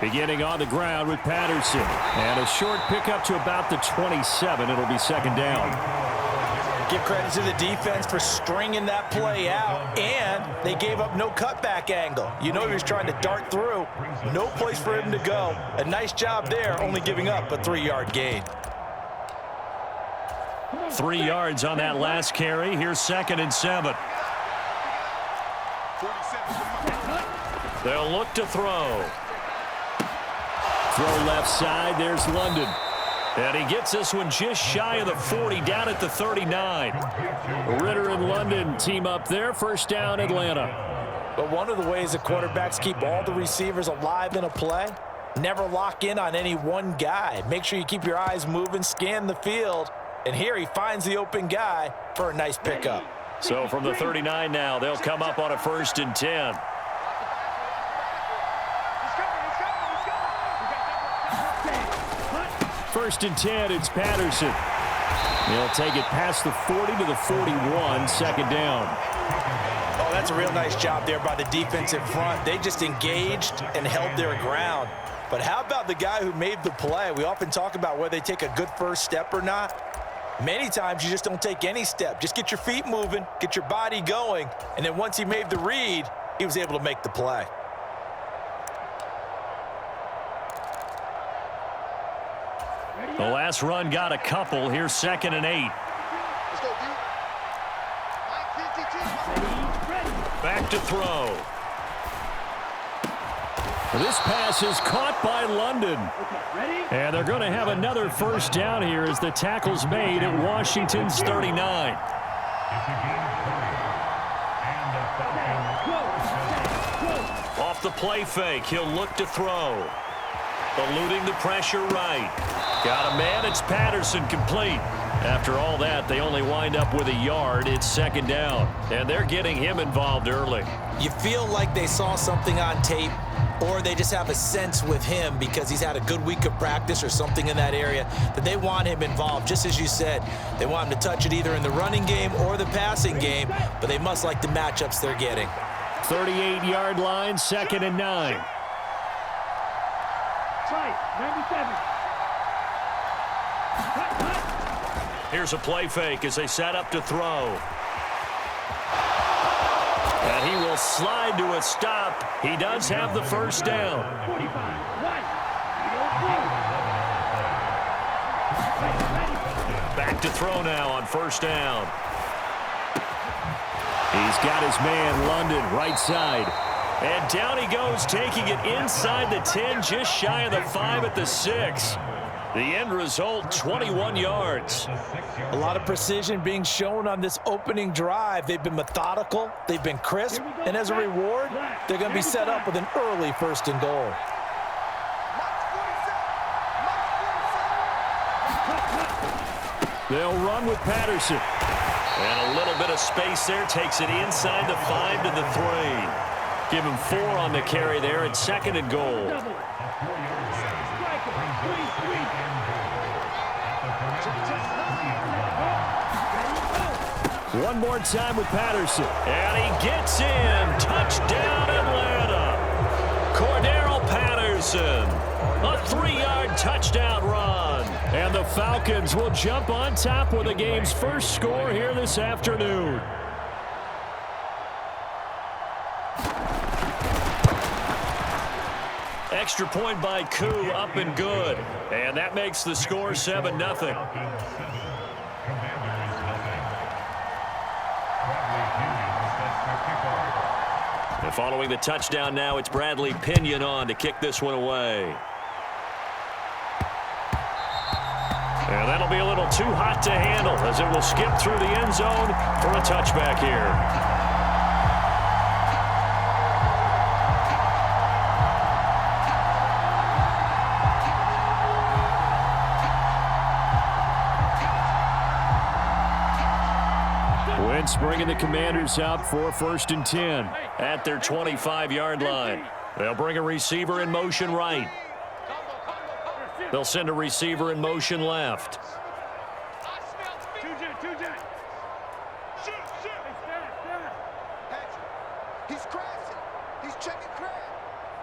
Beginning on the ground with Patterson. And a short pickup to about the 27. It'll be second down. Give credit to the defense for stringing that play out, and they gave up no cutback angle. You know he was trying to dart through. No place for him to go. A nice job there, only giving up a 3-yard gain. 3 yards on that last carry. Here's 2nd and 7. They'll look to throw. Throw left side. There's London. And he gets this one just shy of the 40, down at the 39. Ritter and London team up there. First down, Atlanta. But one of the ways the quarterbacks keep all the receivers alive in a play, never lock in on any one guy. Make sure you keep your eyes moving, scan the field. And here he finds the open guy for a nice pickup. So from the 39 now, they'll come up on a 1st and 10. First and 10, it's Patterson. He'll take it past the 40 to the 41, second down. Oh, that's a real nice job there by the defensive front. They just engaged and held their ground. But how about the guy who made the play? We often talk about whether they take a good first step or not. Many times you just don't take any step. Just get your feet moving, get your body going, and then once he made the read, he was able to make the play. The last run got a couple. Here's 2nd and 8. Back to throw. This pass is caught by London. And they're going to have another first down here as the tackle's made at Washington's 39. Off the play fake, he'll look to throw. Eluding the pressure right. Got a man, it's Patterson, complete. After all that, they only wind up with a yard. It's second down, and they're getting him involved early. You feel like they saw something on tape, or they just have a sense with him because he's had a good week of practice or something in that area that they want him involved. Just as you said, they want him to touch it either in the running game or the passing game, but they must like the matchups they're getting. 38-yard line, 2nd and 9. Right, 97. Here's a play fake as they set up to throw. And he will slide to a stop. He does have the first down. Back to throw now on first down. He's got his man, London, right side. And down he goes, taking it inside the 10, just shy of the 5 at the 6. The end result, 21 yards. A lot of precision being shown on this opening drive. They've been methodical, they've been crisp, and as a reward, they're going to be set up with an early 1st and goal. They'll run with Patterson. And a little bit of space there, takes it inside the 5 to the 3. Give him 4 on the carry there at 2nd and goal. One more time with Patterson. And he gets in. Touchdown, Atlanta. Cordero Patterson. A 3-yard touchdown run. And the Falcons will jump on top with the game's first score here this afternoon. Extra point by Koo, up and good. And that makes the score 7-0. And following the touchdown now, it's Bradley Pinion on to kick this one away. And that'll be a little too hot to handle as it will skip through the end zone for a touchback here. Wentz bringing the Commanders out for 1st and 10 at their 25-yard line. They'll bring a receiver in motion right. They'll send a receiver in motion left. He's crashing. He's checking crash.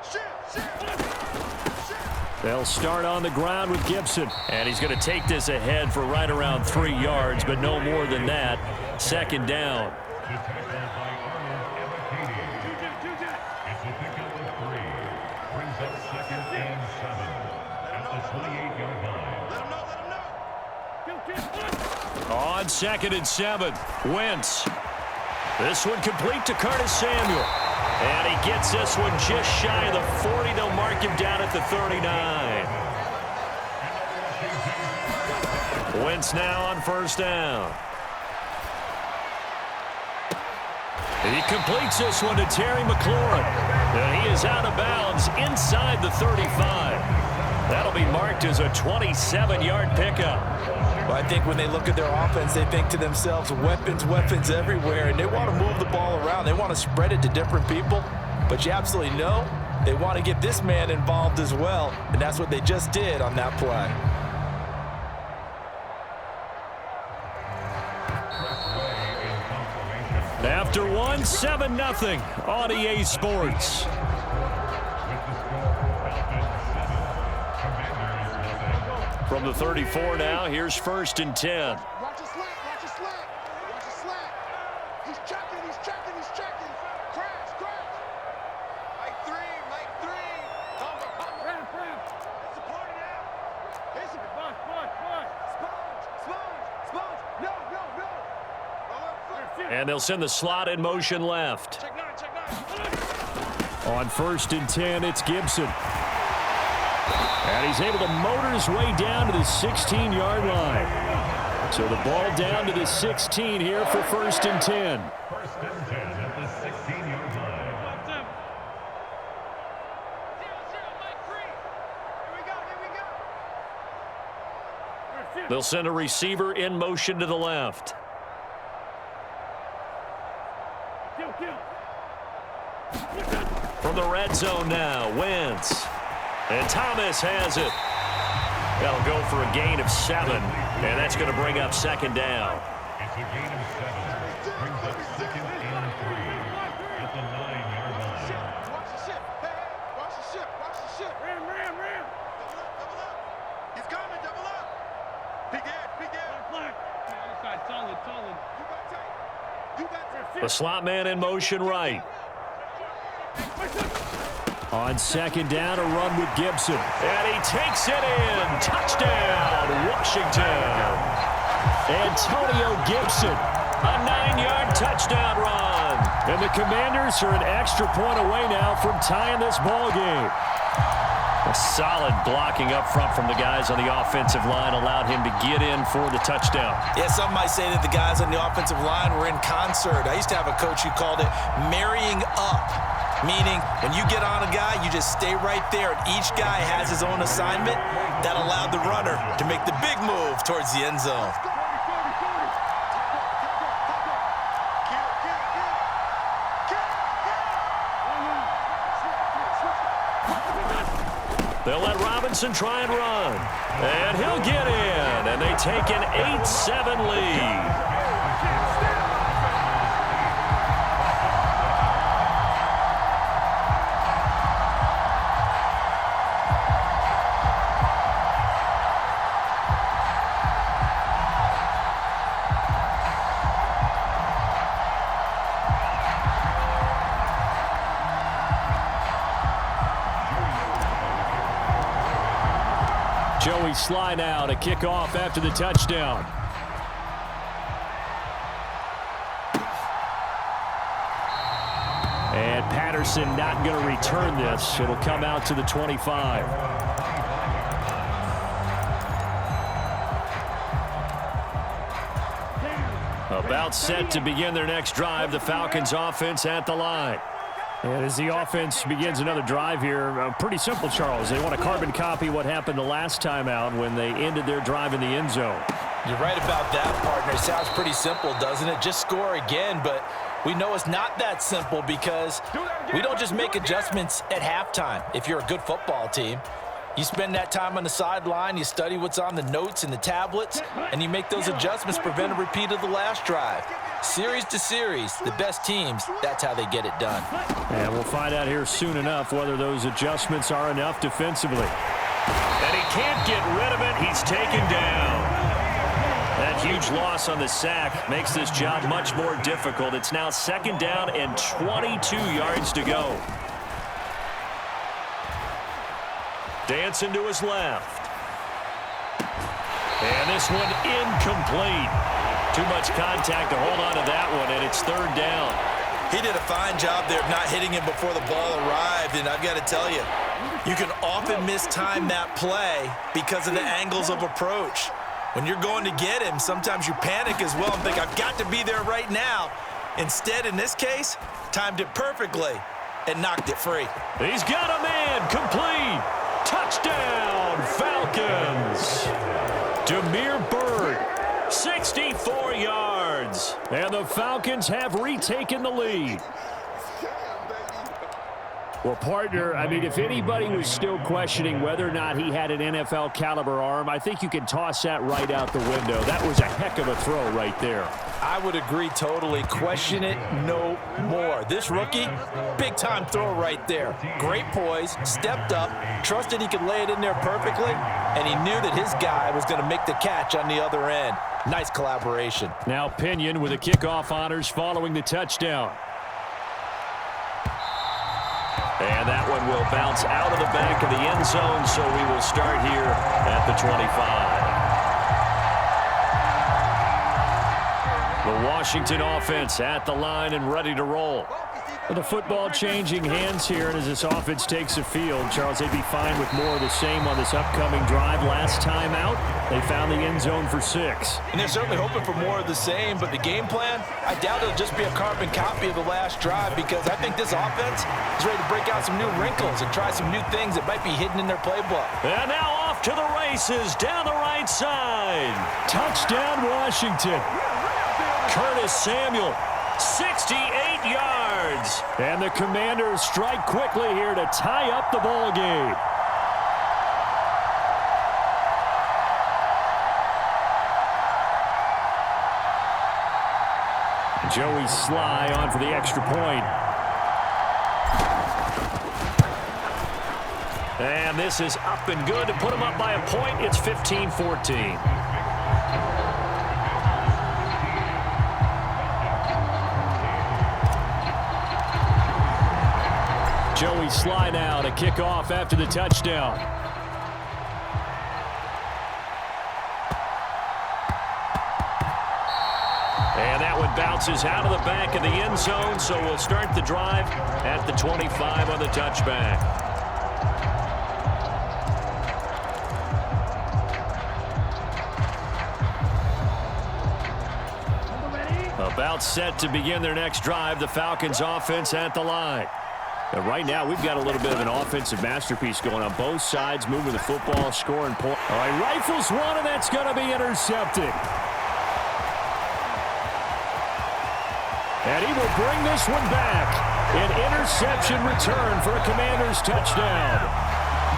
They'll start on the ground with Gibson. And he's going to take this ahead for right around 3 yards, but no more than that. Second down. On 2nd and 7, Wentz. This one complete to Curtis Samuel. And he gets this one just shy of the 40. They'll mark him down at the 39. Wentz now on first down. He completes this one to Terry McLaurin. And he is out of bounds inside the 35. That'll be marked as a 27-yard pickup. Well, I think when they look at their offense, they think to themselves, weapons, weapons everywhere, and they want to move the ball around. They want to spread it to different people, but you absolutely know they want to get this man involved as well, and that's what they just did on that play. After one, 7-0 on EA Sports. From the 34 now, here's 1st and 10. Watch the slant, watch the slant, watch the slant. He's checking, he's checking, he's checking. Crash, crash. Mike 3. Come. It's a party now. It's a sponge. No. And they'll send the slot in motion left. Check 9. On 1st and 10, it's Gibson. And he's able to motor his way down to the 16-yard line. So the ball down to the 16 here for 1st and 10. 1st and 10 at the 16-yard line. Here we go. They'll send a receiver in motion to the left. From the red zone now, Wentz. And Thomas has it. That'll go for a gain of 7, and that's going to bring up 2nd down. It's a gain of 7. Brings up 2nd and 3 at the 9-yard line. Watch the ship. Hey, watch the ship. Ram. Double up. He's coming, double up. Big air. Other side, solid. You got tight. The slot man in motion right. On 2nd down, a run with Gibson. And he takes it in. Touchdown, Washington. Antonio Gibson, a 9-yard touchdown run. And the Commanders are an extra point away now from tying this ball game. A solid blocking up front from the guys on the offensive line allowed him to get in for the touchdown. Yeah, some might say that the guys on the offensive line were in concert. I used to have a coach who called it marrying up. Meaning, when you get on a guy, you just stay right there, and each guy has his own assignment. That allowed the runner to make the big move towards the end zone. They'll let Robinson try and run. And he'll get in, and they take an 8-7 lead. Joey Sly now to kick off after the touchdown. And Patterson not going to return this. It'll come out to the 25. About set to begin their next drive. The Falcons offense at the line. And as the offense begins another drive here, pretty simple, Charles. They want to carbon copy what happened the last time out when they ended their drive in the end zone. You're right about that, partner. It sounds pretty simple, doesn't it? Just score again, but we know it's not that simple because we don't just make adjustments at halftime. If you're a good football team, You spend that time on the sideline, you study what's on the notes and the tablets, and you make those adjustments to prevent a repeat of the last drive. Series to series, the best teams, that's how they get it done. And we'll find out here soon enough whether those adjustments are enough defensively. And he can't get rid of it. He's taken down. That huge loss on the sack makes this job much more difficult. It's now 2nd down and 22 yards to go. Dancing to his left. And this one incomplete. Too much contact to hold on to that one, and it's 3rd down. He did a fine job there of not hitting him before the ball arrived, and I've got to tell you, you can often mistime that play because of the angles of approach. When you're going to get him, sometimes you panic as well and think, I've got to be there right now. Instead, in this case, timed it perfectly and knocked it free. He's got a man complete. Touchdown, Falcons. Demir Bird, 64 yards. And the Falcons have retaken the lead. Well, partner, I mean, if anybody was still questioning whether or not he had an NFL caliber arm, I think you can toss that right out the window. That was a heck of a throw right there. I would agree totally. Question it no more. This rookie, big-time throw right there. Great poise, stepped up, trusted he could lay it in there perfectly, and he knew that his guy was going to make the catch on the other end. Nice collaboration. Now Pinion with the kickoff honors following the touchdown. And that one will bounce out of the back of the end zone, so we will start here at the 25. The Washington offense at the line and ready to roll. With the football changing hands here, and as this offense takes the field, Charles, they'd be fine with more of the same on this upcoming drive. Last time out, they found the end zone for 6. And they're certainly hoping for more of the same, but the game plan, I doubt it'll just be a carbon copy of the last drive, because I think this offense is ready to break out some new wrinkles and try some new things that might be hidden in their playbook. And now off to the races down the right side. Touchdown, Washington. Curtis Samuel, 68 yards. And the Commanders strike quickly here to tie up the ball game. Joey Sly on for the extra point. And this is up and good to put them up by a point. It's 15-14. Joey Sly now to kick off after the touchdown. And that one bounces out of the back of the end zone, so we'll start the drive at the 25 on the touchback. About set to begin their next drive, the Falcons offense at the line. And right now, we've got a little bit of an offensive masterpiece going on both sides, moving the football, scoring points. All right, rifles one, and that's going to be intercepted. And he will bring this one back. An interception return for a Commanders touchdown.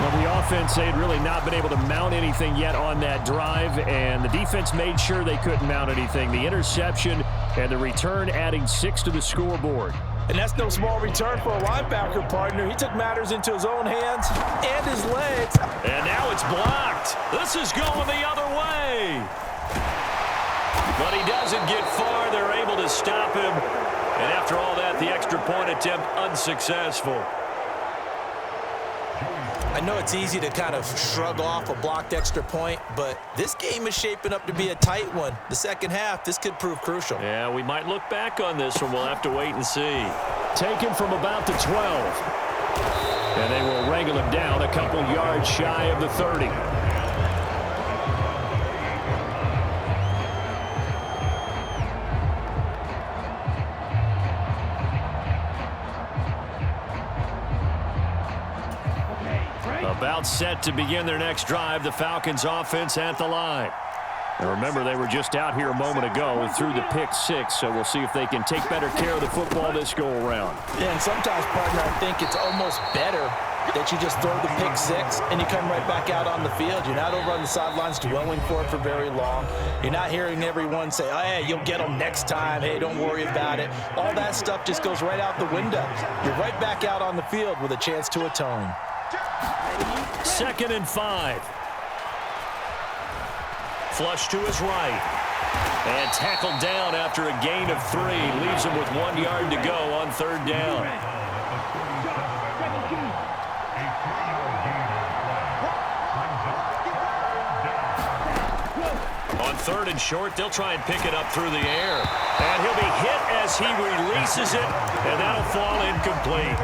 Well, the offense, they had really not been able to mount anything yet on that drive, and the defense made sure they couldn't mount anything. The interception and the return adding 6 to the scoreboard. And that's no small return for a linebacker, partner. He took matters into his own hands and his legs. And now it's blocked. This is going the other way. But he doesn't get far. They're able to stop him. And after all that, the extra point attempt unsuccessful. I know it's easy to kind of shrug off a blocked extra point, but this game is shaping up to be a tight one. The second half, this could prove crucial. Yeah, we might look back on this one. We'll have to wait and see. Taken from about the 12. And they will wrangle him down a couple yards shy of the 30. About set to begin their next drive, the Falcons offense at the line. And remember, they were just out here a moment ago and threw the pick 6, so we'll see if they can take better care of the football this go around. Yeah, and sometimes, partner, I think it's almost better that you just throw the pick six and you come right back out on the field. You're not over on the sidelines dwelling for it for very long. You're not hearing everyone say, oh, hey, you'll get them next time. Hey, don't worry about it. All that stuff just goes right out the window. You're right back out on the field with a chance to atone. 2nd and 5. Flush to his right. And tackled down after a gain of 3. Leaves him with 1 yard to go on 3rd down. On 3rd and short, they'll try and pick it up through the air. And he'll be hit as he releases it, and that'll fall incomplete.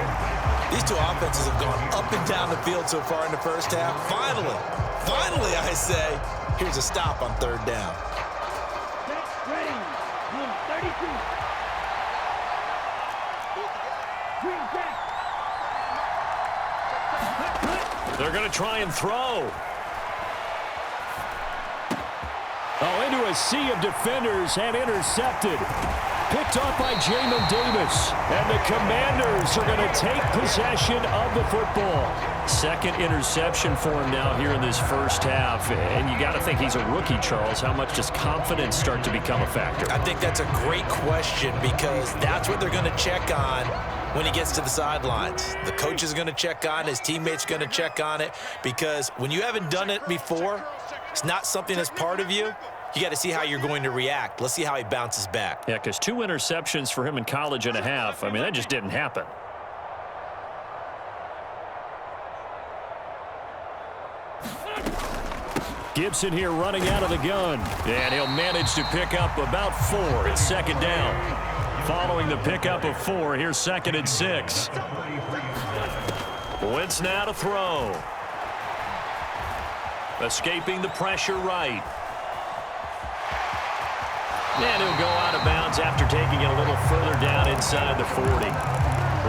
These two offenses have gone up and down the field so far in the first half. Finally, I say, here's a stop on 3rd down. They're going to try and throw. Oh, into a sea of defenders and intercepted. Picked off by Jamin Davis. And the Commanders are going to take possession of the football. 2nd interception for him now here in this first half. And you got to think he's a rookie, Charles. How much does confidence start to become a factor? I think that's a great question because that's what they're going to check on when he gets to the sidelines. The coach is going to check on, his teammates going to check on it, because when you haven't done it before, it's not something that's part of you. You got to see how you're going to react. Let's see how he bounces back. Yeah, because 2 interceptions for him in college and a half. I mean, that just didn't happen. Gibson here running out of the gun. And he'll manage to pick up about 4. It's 2nd down. Following the pickup of 4, here's 2nd and 6. Wentz now to throw. Escaping the pressure right. And he'll go out of bounds after taking it a little further down inside the 40.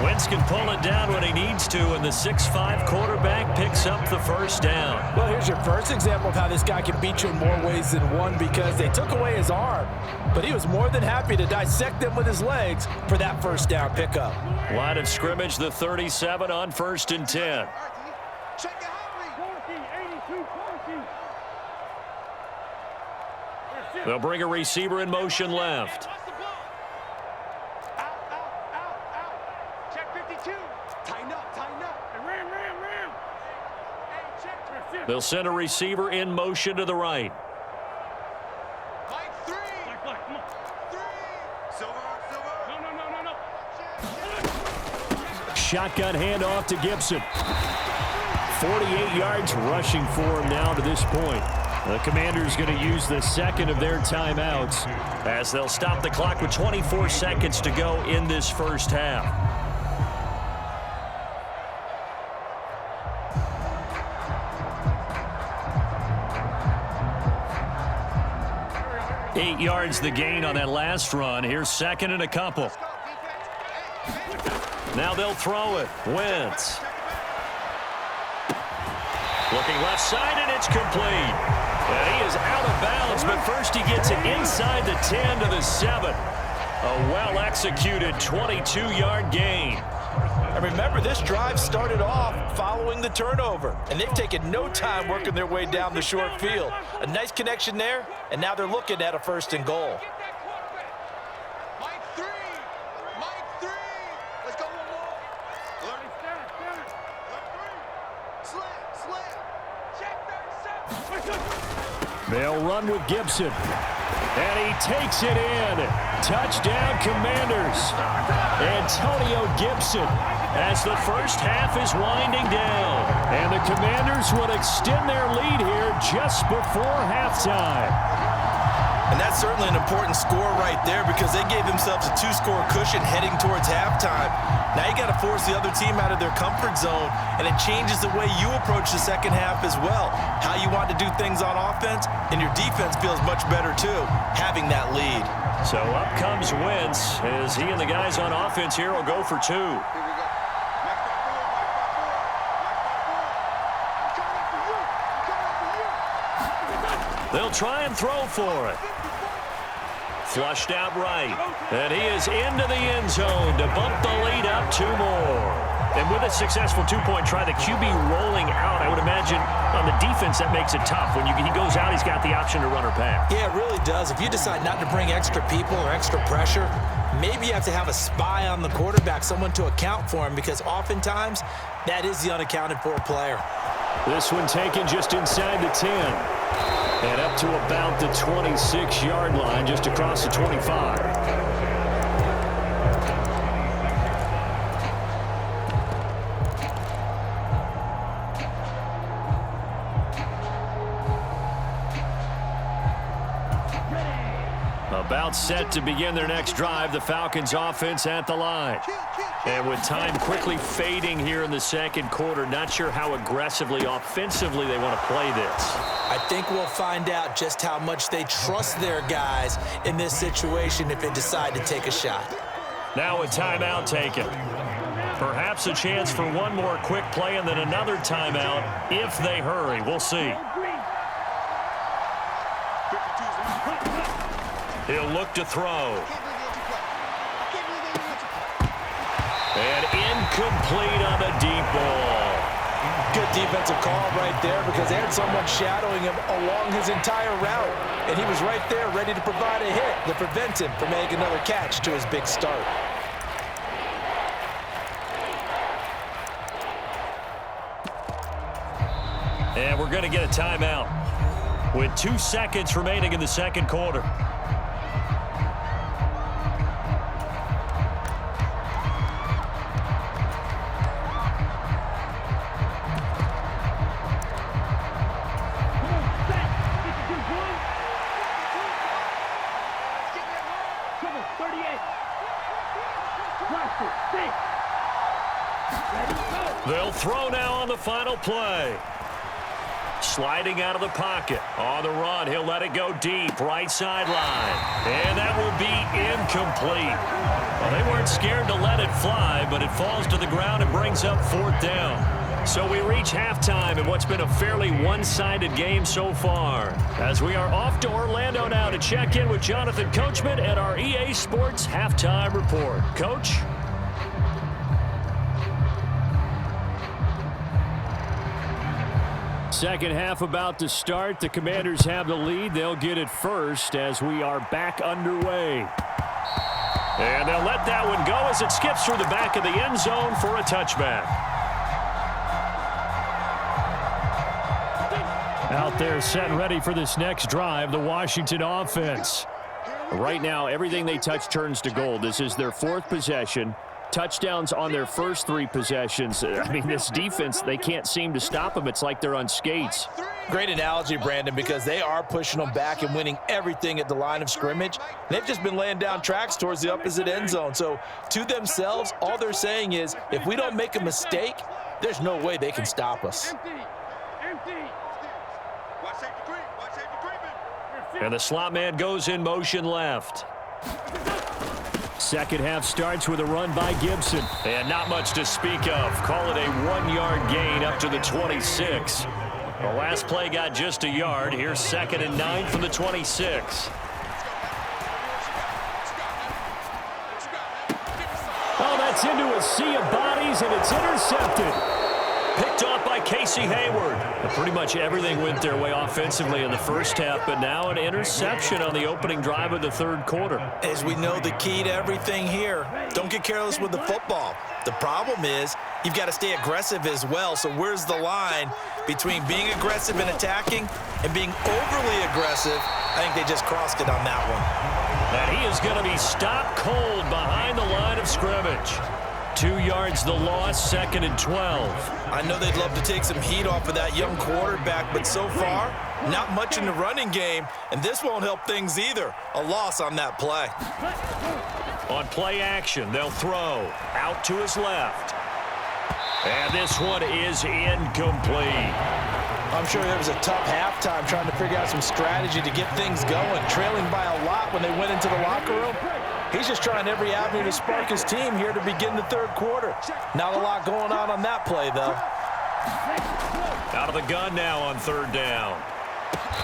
Wentz can pull it down when he needs to, and the 6'5" quarterback picks up the first down. Well, here's your first example of how this guy can beat you in more ways than one, because they took away his arm, but he was more than happy to dissect them with his legs for that first down pickup. Line of scrimmage, the 37 on 1st and 10. They'll bring a receiver in motion left. They'll send a receiver in motion to the right. Shotgun handoff to Gibson. 48 yards rushing for him now to this point. The Commanders going to use the 2nd of their timeouts as they'll stop the clock with 24 seconds to go in this first half. Eight yards the gain on that last run. Here's 2nd and a couple. Now they'll throw it. Wentz. Looking left side, and it's complete. And he is out of bounds, but first he gets it inside the 10 to the 7. A well-executed 22-yard gain. And remember, this drive started off following the turnover, and they've taken no time working their way down the short field. A nice connection there, and now they're looking at a 1st and goal. They'll run with Gibson. And he takes it in. Touchdown, Commanders. Antonio Gibson as the first half is winding down. And the Commanders would extend their lead here just before halftime. And that's certainly an important score right there, because they gave themselves a 2-score cushion heading towards halftime. Now you got to force the other team out of their comfort zone, and it changes the way you approach the second half as well. How you want to do things on offense, and your defense feels much better too, having that lead. So up comes Wentz as he and the guys on offense here will go for 2. They'll try and throw for it. Flushed out right. And he is into the end zone to bump the lead up 2 more. And with a successful two-point try, the QB rolling out, I would imagine on the defense that makes it tough. When he goes out, he's got the option to run or pass. Yeah, it really does. If you decide not to bring extra people or extra pressure, maybe you have to have a spy on the quarterback, someone to account for him, because oftentimes that is the unaccounted for player. This one taken just inside the 10. And up to about the 26-yard line, just across the 25. About set to begin their next drive, the Falcons offense at the line. And with time quickly fading here in the second quarter, not sure how aggressively, offensively they want to play this. I think we'll find out just how much they trust their guys in this situation if they decide to take a shot. Now a timeout taken. Perhaps a chance for one more quick play and then another timeout if they hurry. We'll see. He'll look to throw. And incomplete on the deep ball. Good defensive call right there because they had someone shadowing him along his entire route. And he was right there ready to provide a hit that prevents him from making another catch to his big start. And we're going to get a timeout with 2 seconds remaining in the second quarter. They'll throw now on the final play. Sliding out of the pocket. On the run, he'll let it go deep, right sideline. And that will be incomplete. Well, they weren't scared to let it fly, but it falls to the ground and brings up 4th down. So we reach halftime in what's been a fairly one-sided game so far. As we are off to Orlando now to check in with Jonathan Coachman at our EA Sports Halftime Report. Coach? Second half about to start. The Commanders have the lead. They'll get it first as we are back underway. And they'll let that one go as it skips through the back of the end zone for a touchback. Out there set and ready for this next drive, the Washington offense. Right now, everything they touch turns to gold. This is their 4th possession. Touchdowns on their first 3 possessions. I mean, this defense, they can't seem to stop them. It's like they're on skates. Great analogy, Brandon, because they are pushing them back and winning everything at the line of scrimmage. They've just been laying down tracks towards the opposite end zone. So to themselves, all they're saying is, if we don't make a mistake, there's no way they can stop us. And the slot man goes in motion left. Second half starts with a run by Gibson. And not much to speak of. Call it a 1-yard gain up to the 26. The last play got just a yard. Here's 2nd and 9 from the 26. Oh, that's into a sea of bodies, and it's intercepted. Picked off by Casey Hayward. Pretty much everything went their way offensively in the first half, but now an interception on the opening drive of the third quarter. As we know, the key to everything here, don't get careless with the football. The problem is you've got to stay aggressive as well. So where's the line between being aggressive and attacking and being overly aggressive? I think they just crossed it on that one. And he is going to be stopped cold behind the line of scrimmage. 2 yards the loss, 2nd and 12. I know they'd love to take some heat off of that young quarterback, but so far, not much in the running game, and this won't help things either. A loss on that play. On play action, they'll throw out to his left. And this one is incomplete. I'm sure there was a tough halftime trying to figure out some strategy to get things going, trailing by a lot when they went into the locker room. He's just trying every avenue to spark his team here to begin the third quarter. Not a lot going on that play, though. Out of the gun now on 3rd down.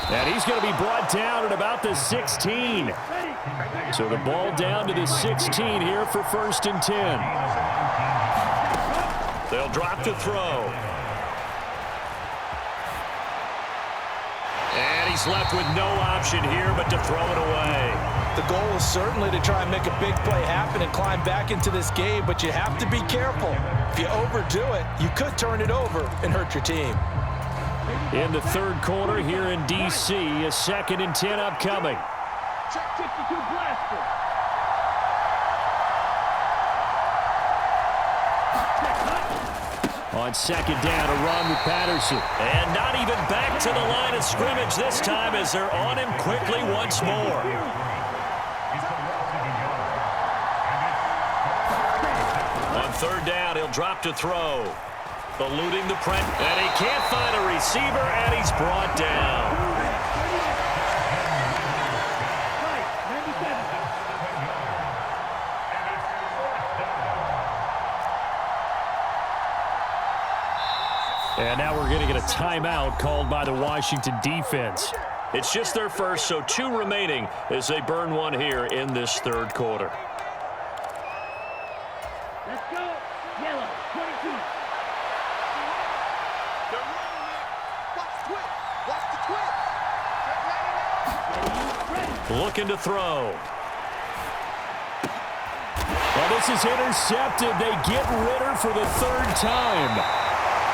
And he's going to be brought down at about the 16. So the ball down to the 16 here for 1st and 10. They'll drop to throw. And he's left with no option here but to throw it away. The goal is certainly to try and make a big play happen and climb back into this game, but you have to be careful. If you overdo it, you could turn it over and hurt your team. In the third quarter here in D.C., a 2nd and 10 upcoming. Check 62 blaster. On 2nd down, a run with Patterson. And not even back to the line of scrimmage this time as they're on him quickly once more. On 3rd down, he'll drop to throw. Eluding the press, and he can't find a receiver, and he's brought down. And now we're going to get a timeout called by the Washington defense. It's just their first, so 2 remaining as they burn one here in this third quarter. Let's go. Yellow, 22. Looking to throw. Well, this is intercepted. They get Ritter for the 3rd time.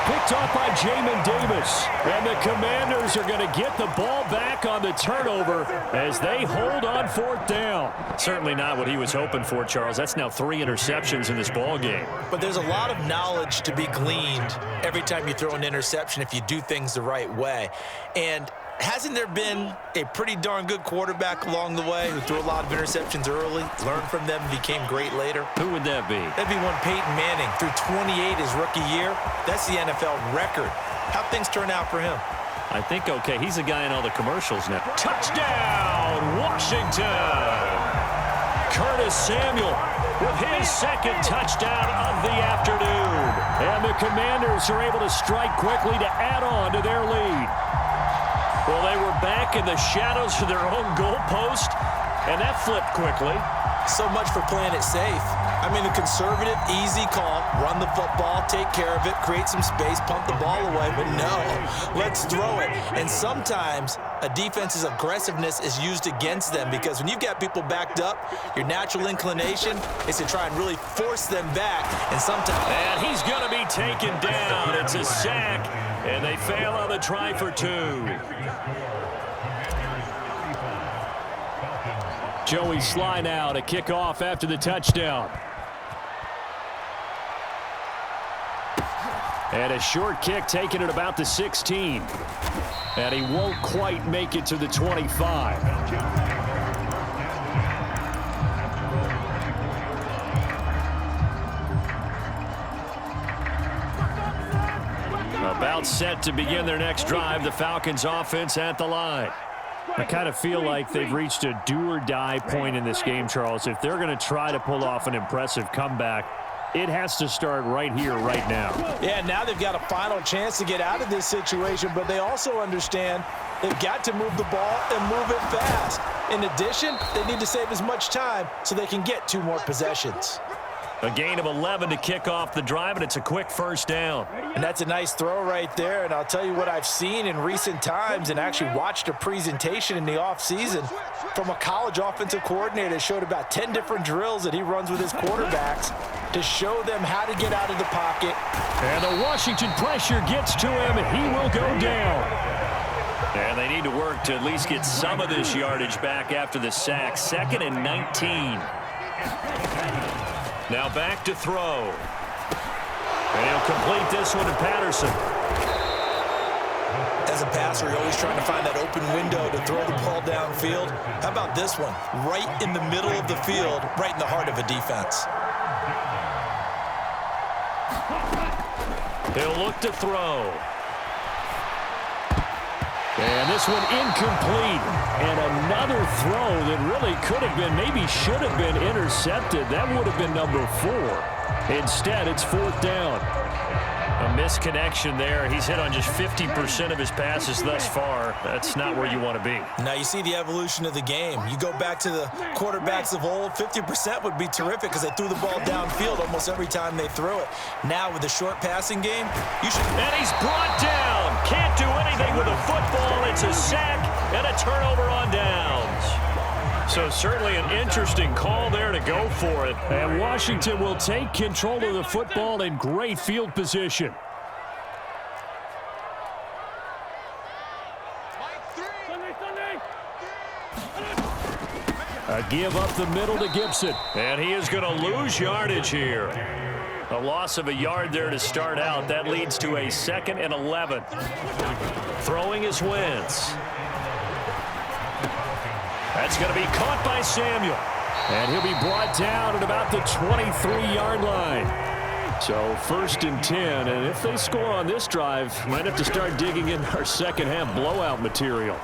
Picked off by Jamin Davis. And the Commanders are going to get the ball back on the turnover as they hold on 4th down. Certainly not what he was hoping for, Charles. That's now 3 interceptions in this ball game. But there's a lot of knowledge to be gleaned every time you throw an interception if you do things the right way. And hasn't there been a pretty darn good quarterback along the way who threw a lot of interceptions early, learned from them, and became great later? Who would that be? That'd be one Peyton Manning, threw 28 his rookie year. That's the NFL record. How'd things turn out for him? I think, okay, he's a guy in all the commercials now. Touchdown, Washington! Curtis Samuel with his 2nd touchdown of the afternoon. And the Commanders are able to strike quickly to add on to their lead. Well, they were back in the shadows of their own goalpost, and that flipped quickly. So much for playing it safe. I mean, the conservative, easy call, run the football, take care of it, create some space, pump the ball away, but no, let's throw it. And sometimes a defense's aggressiveness is used against them because when you've got people backed up, your natural inclination is to try and really force them back, and sometimes... And he's going to be taken down. It's a sack, and they fail on the try for 2. Joey Sly now to kick off after the touchdown. And a short kick taken at about the 16. And he won't quite make it to the 25. About set to begin their next drive, the Falcons offense at the line. I kind of feel like they've reached a do-or-die point in this game, Charles. If they're going to try to pull off an impressive comeback, it has to start right here, right now. Yeah, now they've got a final chance to get out of this situation, but they also understand they've got to move the ball and move it fast. In addition, they need to save as much time so they can get 2 more possessions. A gain of 11 to kick off the drive, and it's a quick 1st down. And that's a nice throw right there, and I'll tell you what I've seen in recent times and actually watched a presentation in the offseason from a college offensive coordinator that showed about 10 different drills that he runs with his quarterbacks to show them how to get out of the pocket. And the Washington pressure gets to him, and he will go down. And they need to work to at least get some of this yardage back after the sack. 2nd and 19. Now back to throw. And he'll complete this one to Patterson. As a passer, you're always trying to find that open window to throw the ball downfield. How about this one? Right in the middle of the field, right in the heart of a defense. He'll look to throw. And this one incomplete. And another throw that really could have been, maybe should have been intercepted. That would have been number 4. Instead, it's 4th down. A misconnection there. He's hit on just 50% of his passes thus far. That's not where you want to be. Now you see the evolution of the game. You go back to the quarterbacks of old, 50% would be terrific because they threw the ball downfield almost every time they threw it. Now with the short passing game, you should... And he's brought down. Can't do anything with a football. It's a sack and a turnover on downs. So certainly an interesting call there to go for it. And Washington will take control of the football in great field position. A give up the middle to Gibson. And he is going to lose yardage here. A loss of a yard there to start out. That leads to a 2nd and 11. Throwing is Wentz. That's going to be caught by Samuel. And he'll be brought down at about the 23-yard line. So 1st and 10. And if they score on this drive, might have to start digging in our second-half blowout material.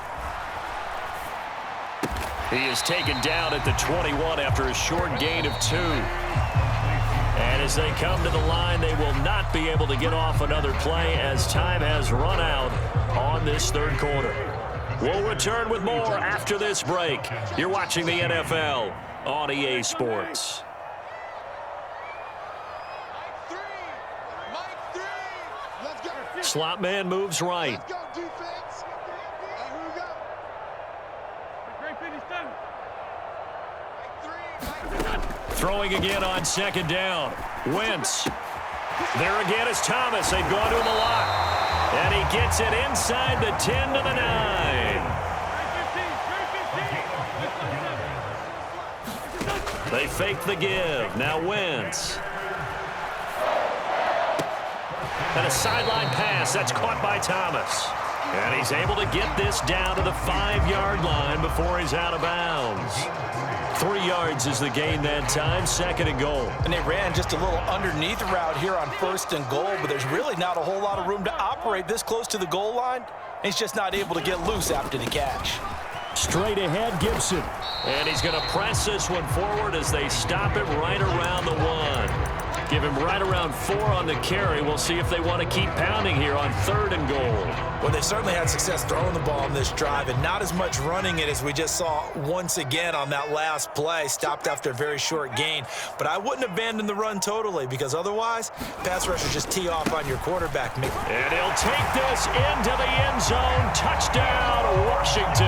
He is taken down at the 21 after a short gain of 2. And as they come to the line, they will not be able to get off another play as time has run out on this 3rd quarter. We'll return with more after this break. You're watching the NFL on EA Sports. Slot man moves right. Let's go, defense. Hey, here we go. Throwing again on 2nd down. Wentz. There again is Thomas. They've gone to him a lot. And he gets it inside the 10 to the 9. They fake the give. Now Wentz. And a sideline pass. That's caught by Thomas. And he's able to get this down to the 5-yard line before he's out of bounds. 3 yards is the gain that time. 2nd and goal. And they ran just a little underneath route here on 1st and goal, but there's really not a whole lot of room to operate this close to the goal line. He's just not able to get loose after the catch. Straight ahead, Gibson. And he's going to press this one forward as they stop him right around the 1. Give him right around 4 on the carry. We'll see if they want to keep pounding here on 3rd and goal. Well, they certainly had success throwing the ball on this drive and not as much running it as we just saw once again on that last play. Stopped after a very short gain. But I wouldn't abandon the run totally because otherwise, pass rushers just tee off on your quarterback. And he'll take this into the end zone. Touchdown, Washington.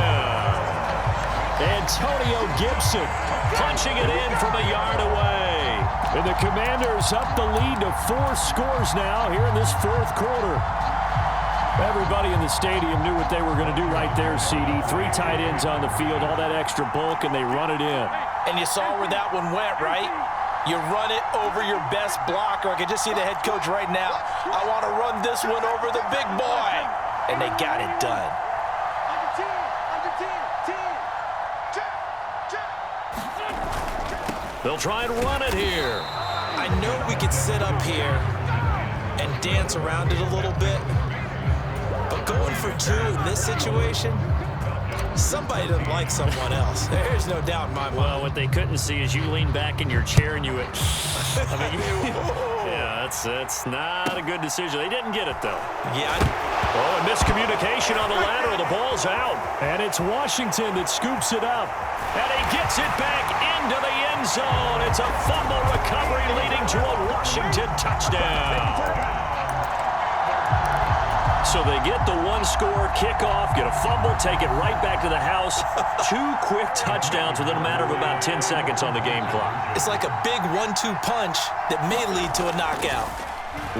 Antonio Gibson punching it in from a yard away. And the Commanders up the lead to 4 scores now here in this 4th quarter. Everybody in the stadium knew what they were going to do right there, CD. 3 tight ends on the field, all that extra bulk, and they run it in. And you saw where that one went, right? You run it over your best blocker. I can just see the head coach right now. I want to run this one over the big boy. And they got it done. They'll try and run it here. I know we could sit up here and dance around it a little bit, but going for 2 in this situation, somebody doesn't like someone else. There's no doubt in my mind. Well, what they couldn't see is you lean back in your chair and you went, yeah, that's not a good decision. They didn't get it, though. Yeah. Oh, a miscommunication on the lateral. The ball's out. And it's Washington that scoops it up. And he gets it back into the end zone. It's a fumble recovery leading to a Washington touchdown. So they get the 1-score kickoff, get a fumble, take it right back to the house. 2 quick touchdowns within a matter of about 10 seconds on the game clock. It's like a big 1-2 punch that may lead to a knockout.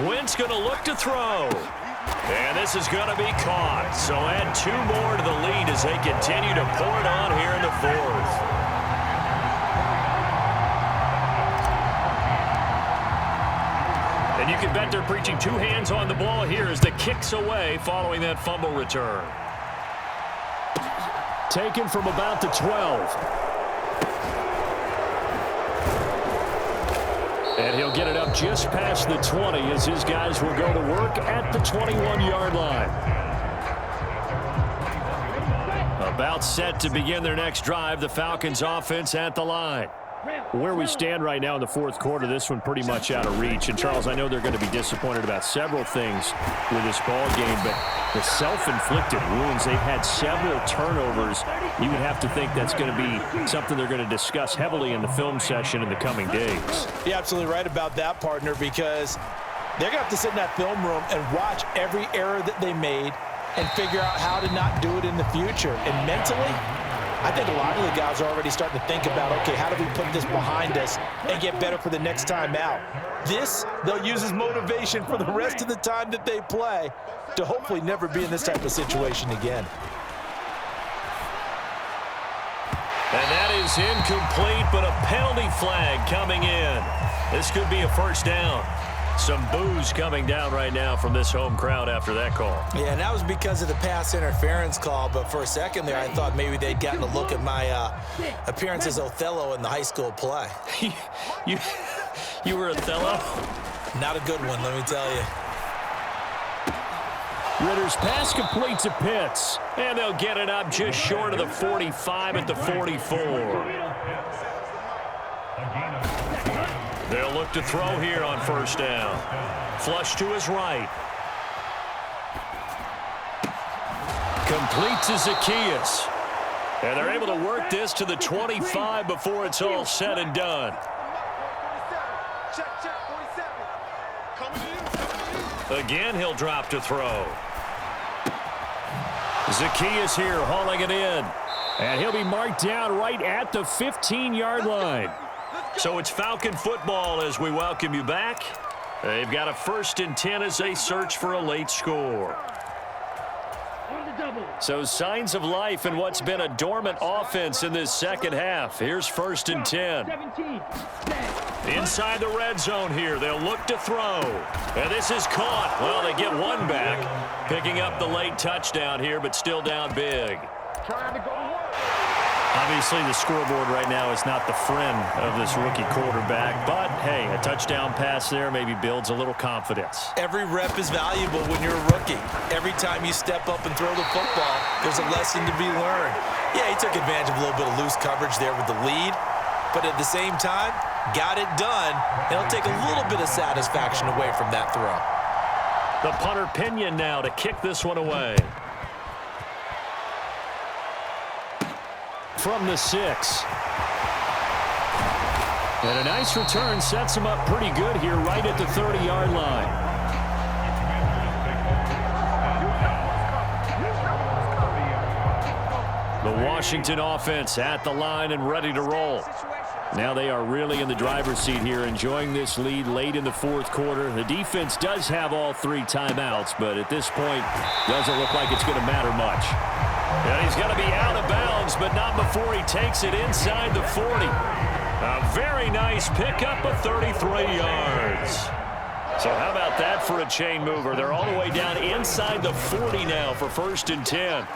Wentz going to look to throw. And this is going to be caught. So add 2 more to the lead as they continue to pour it on here in the 4th. And you can bet they're preaching 2 hands on the ball here as the kick's away following that fumble return. Taken from about the 12. And he'll get it up just past the 20 as his guys will go to work at the 21-yard line. About set to begin their next drive, the Falcons offense at the line. Where we stand right now in the fourth quarter, this one pretty much out of reach. And, Charles, I know they're going to be disappointed about several things with this ball game, but the self-inflicted wounds, they've had several turnovers. You would have to think that's going to be something they're going to discuss heavily in the film session in the coming days. You're absolutely right about that, partner, because they're going to have to sit in that film room and watch every error that they made and figure out how to not do it in the future. And mentally, I think a lot of the guys are already starting to think about, okay, how do we put this behind us and get better for the next time out? This, they'll use as motivation for the rest of the time that they play to hopefully never be in this type of situation again. And that is incomplete, but a penalty flag coming in. This could be a first down. Some boos coming down right now from this home crowd after that call. Yeah, and that was because of the pass interference call, but for a second there, I thought maybe they'd gotten a look at my appearance as Othello in the high school play. You were Othello? Not a good one, let me tell you. Ritter's pass complete to Pitts, and they'll get it up just short of the 45 at the 44. They'll look to throw here on first down. Flush to his right. Complete to Zacchaeus. And they're able to work this to the 25 before it's all said and done. Again, he'll drop to throw. Zacchaeus here hauling it in. And he'll be marked down right at the 15-yard line. So it's Falcon football as we welcome you back. They've got a 1st and 10 as they search for a late score. So signs of life in what's been a dormant offense in this second half. Here's 1st and 10. Inside the red zone here, they'll look to throw. And this is caught. Well, they get one back, picking up the late touchdown here, but still down big. Obviously, the scoreboard right now is not the friend of this rookie quarterback, but, hey, a touchdown pass there maybe builds a little confidence. Every rep is valuable when you're a rookie. Every time you step up and throw the football, there's a lesson to be learned. Yeah, he took advantage of a little bit of loose coverage there with the lead, but at the same time, got it done. It'll take a little bit of satisfaction away from that throw. The punter Pinion now to kick this one away. From the 6. And a nice return sets him up pretty good here right at the 30-yard line. The Washington offense at the line and ready to roll. Now they are really in the driver's seat here, enjoying this lead late in the fourth quarter. The defense does have all 3 timeouts, but at this point, doesn't look like it's going to matter much. And he's got to be out of bounds, but not before he takes it inside the 40. A very nice pickup of 33 yards. So how about that for a chain mover? They're all the way down inside the 40 now for 1st and 10.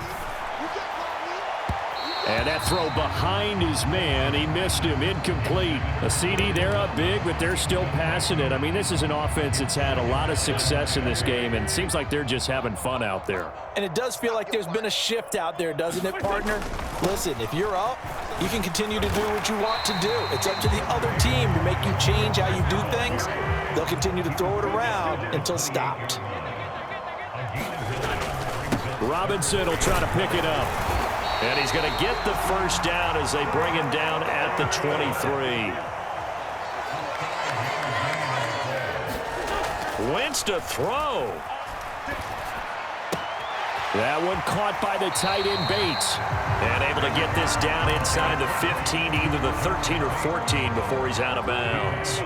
And that throw behind his man, he missed him, incomplete. A CD, they're up big, but they're still passing it. I mean, this is an offense that's had a lot of success in this game, and it seems like they're just having fun out there. And it does feel like there's been a shift out there, doesn't it, partner? Listen, if you're up, you can continue to do what you want to do. It's up to the other team to make you change how you do things. They'll continue to throw it around until stopped. Robinson will try to pick it up. And he's going to get the first down as they bring him down at the 23. Wentz to throw. That one caught by the tight end Bates. And able to get this down inside the 15, either the 13 or 14 before he's out of bounds.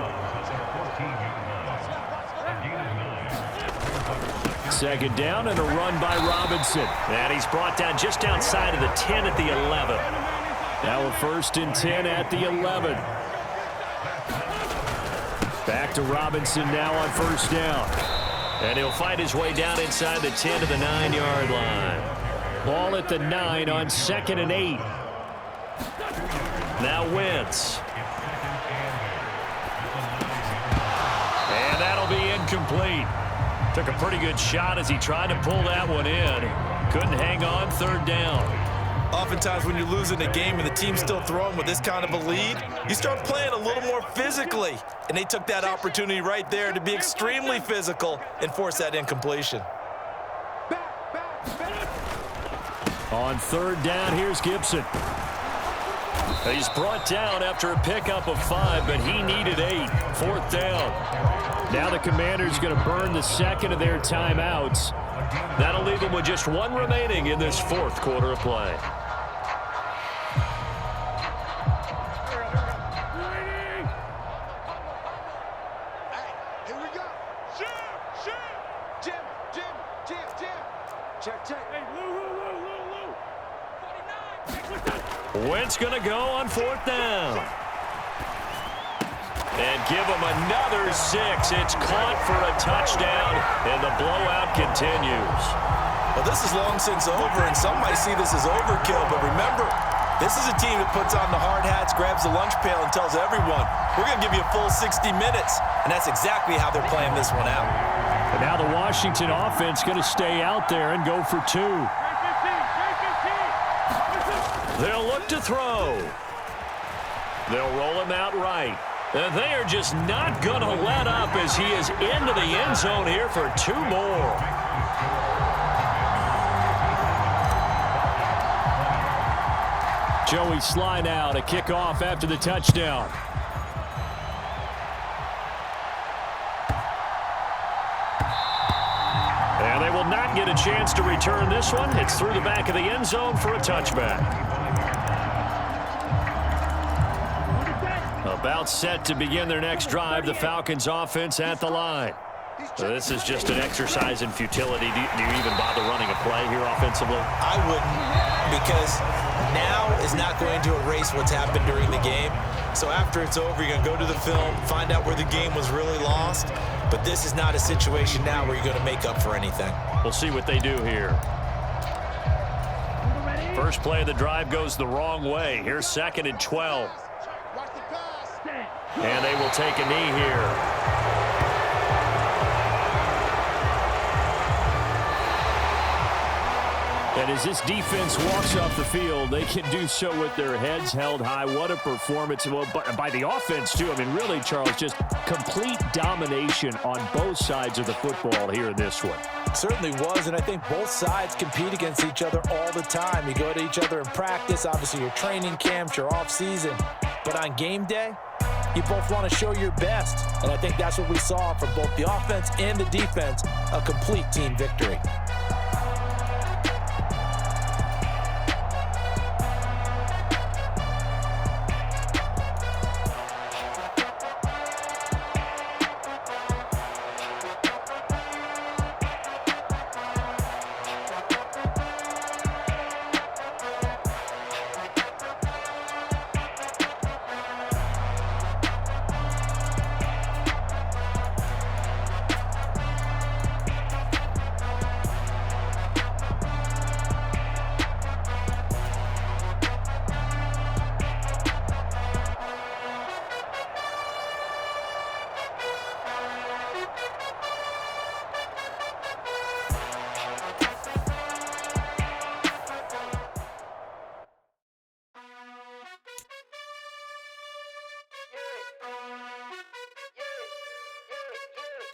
Second down and a run by Robinson. And he's brought down just outside of the 10 at the 11. Now a 1st and 10 at the 11. Back to Robinson now on 1st down. And he'll fight his way down inside the 10 to the 9-yard line. Ball at the 9 on 2nd and 8. Now Wentz. And that'll be incomplete. Took a pretty good shot as he tried to pull that one in. Couldn't hang on 3rd down. Oftentimes when you're losing a game and the team's still throwing with this kind of a lead, you start playing a little more physically. And they took that opportunity right there to be extremely physical and force that incompletion. On third down, here's Gibson. He's brought down after a pickup of 5, but he needed 8. Fourth down. Now the Commanders going to burn the second of their timeouts. That'll leave them with just 1 remaining in this fourth quarter of play. Here we go. Shoot. Jim. Check. Hey, Lou. Wentz going to go on fourth down. And give him another 6. It's caught for a touchdown, and the blowout continues. Well, this is long since over, and some might see this as overkill, but remember, this is a team that puts on the hard hats, grabs the lunch pail, and tells everyone, we're going to give you a full 60 minutes, and that's exactly how they're playing this one out. And now the Washington offense going to stay out there and go for 2. They'll look to throw. They'll roll him out right. And they are just not going to let up as he is into the end zone here for 2 more. Joey slide out, a kickoff after the touchdown. And they will not get a chance to return this one. It's through the back of the end zone for a touchback. About set to begin their next drive, the Falcons offense at the line. So this is just an exercise in futility. Do you even bother running a play here offensively? I wouldn't, because now is not going to erase what's happened during the game. So after it's over, you're going to go to the film, find out where the game was really lost. But this is not a situation now where you're going to make up for anything. We'll see what they do here. First play of the drive goes the wrong way. Here's 2nd and 12. And they will take a knee here. And as this defense walks off the field, they can do so with their heads held high. What a performance by the offense, too. I mean, really, Charles, just complete domination on both sides of the football here in this one. Certainly was, and I think both sides compete against each other all the time. You go to each other in practice, obviously your training camps, your off-season. But on game day, you both want to show your best. And I think that's what we saw from both the offense and the defense, a complete team victory.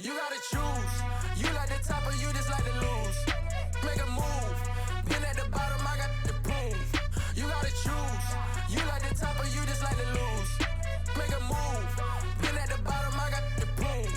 You gotta choose. You like the top or you just like to lose. Make a move. Been at the bottom, I got the proof. You gotta choose. You like the top or you just like to lose. Make a move. Been at the bottom, I got the proof.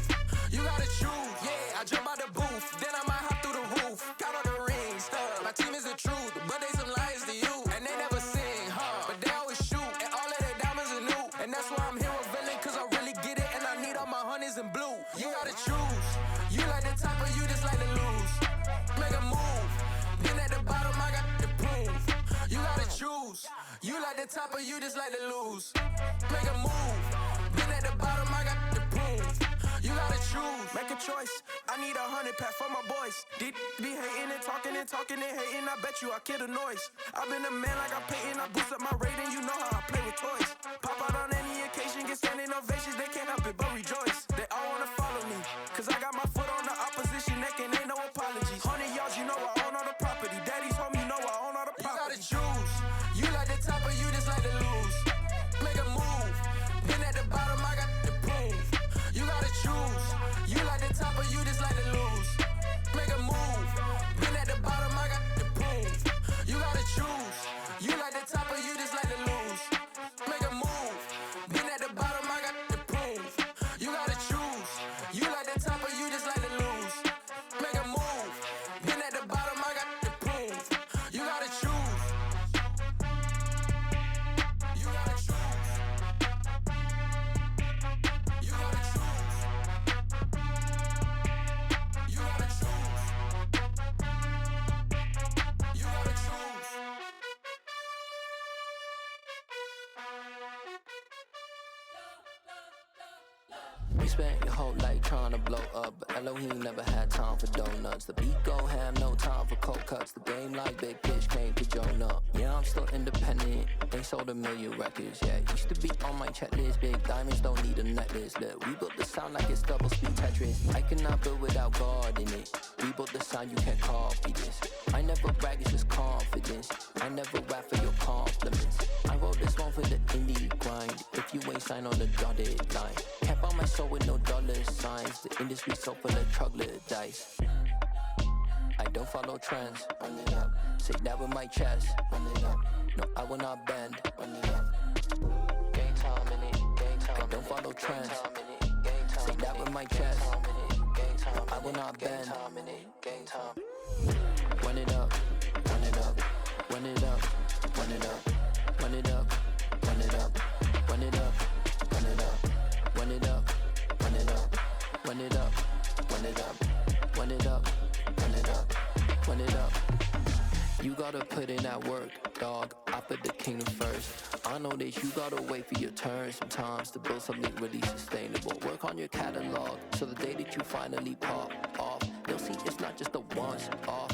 You gotta choose. Yeah, I jump out the booth. Then I might hop through the roof. Count all the rings. My team is the truth, but they some liars to you. And they never sing, but they always shoot. And all of their diamonds are new. And that's why I'm here revealing, cause I really get it. And I need all my honeys in blue. You gotta choose. You like the top or you just like to lose. Make a move. Been at the bottom, I got the proof. You gotta choose. You like the top or you just like to lose. Make a move. Been at the bottom, I got the proof. You gotta choose. Make a choice. I need 100 pack for my boys. Be hating and talking and hating. I bet you I kill the noise. I've been a man like I'm Peyton. I boost up my rating. You know how I play with toys. Pop out on any occasion, get standing ovations. They can't help it but rejoice. They all wanna follow me, cause I got my foot on the opposition neck and ain't no apologies. 100 yards, you know I own all the property. Daddy's home, you know I own all the property. You gotta choose. You spent your whole life trying to blow up, but Elohim never had time for donuts. The beat go ham, no time for cold cuts. The game like Big Fish came to Jonah. Yeah, I'm still independent, ain't sold a million records yet. Used to be on my checklist, big diamonds don't need a necklace. Look, we built the sound like it's double speed Tetris. I cannot build without God in it. We built the sound, you can't copy this. I never brag, it's just confidence. I never rap for your compliments. I wrote this one for the indie grind. If you ain't signed on the dotted line, can't buy my soul with no dollar signs. The industry so full of troglodytes. I don't follow trends. Run it up. Say that with my chest. Run it up. No, I will not bend. Run it up. Game time in it. Game time. I don't follow trends. Say that with my chest. No, I will not bend. Game time. Run it up. Run it up. Run it up. Run it up. Run it up. Run it up. Run it up. Run it up. Run it up. Run it up. Run it up. Run it up. Run it up. Run it up. Run it up. You gotta put in that work, dog. I put the kingdom first. I know that you gotta wait for your turn sometimes to build something really sustainable. Work on your catalog so the day that you finally pop off, you'll see it's not just a once off.